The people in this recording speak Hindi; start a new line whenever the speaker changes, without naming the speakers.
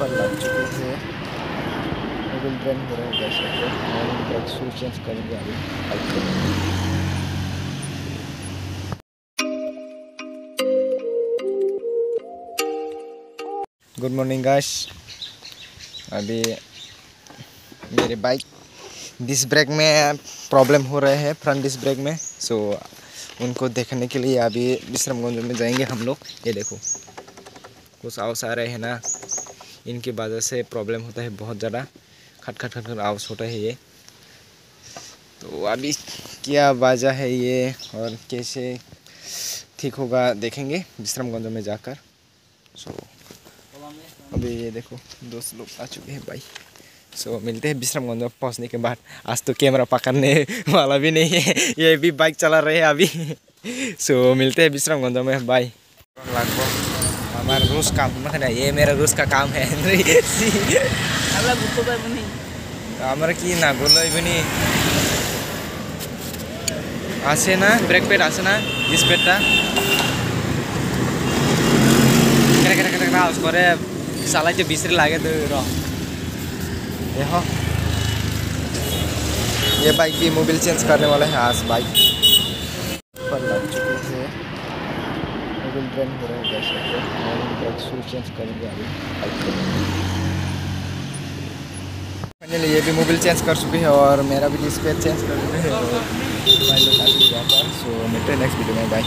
पर लग चुके थे, मोबिल ड्रेन हो रहे हैं कैसे तो और उनका शूज चेंज करेंगे अभी बाइक को। Good morning guys. अभी मेरे बाइक डिस्क ब्रेक में प्रॉब्लम हो रहे हैं, फ्रंट डिस्क ब्रेक में। सो उनको देखने के लिए अभी विश्रामगंज में जाएंगे हम लोग। ये देखो कुछ आवाज़ आ रहे हैं ना, इनकी वजह से प्रॉब्लम होता है बहुत ज़्यादा, खट खट खट खट आवाज़ होता है ये। तो अभी क्या वजह है ये और कैसे ठीक होगा देखेंगे विश्रामगंज में जाकर। सो अभी ये देखो दोस्त लोग आ चुके हैं भाई। सो मिलते हैं विश्रामगंज में पहुँचने के बाद। आज तो कैमरा पकड़ने वाला भी नहीं है, ये भी बाइक चला रहे हैं अभी। सो मिलते हैं विश्रामगंज में भाई। लगभग हमारा रोज काम मतलब ये मेरा रोज का काम है। हमारा कि ना बोलो इवनी आसे ना ब्रेक पेड आसे ना डिस पेडटा करेक्ट करेक्ट करेक्ट आवाज करे साला जो बिसरे लागे तो रो देखो ये बाइक की मोबिल चेंज करने वाला है आज। बाइक पर लग चुके थे, मोबिल ड्रेन हो रहे हैं कैसे तो और उनका शूज चेंज करेंगे अभी बाइक को। फाइनली ये भी मोबिल चेंज कर चुके हैं और मेरा भी डिस्प्ले चेंज कर चुके हैं। तो सो मिलते हैं नेक्स्ट वीडियो में, बाय।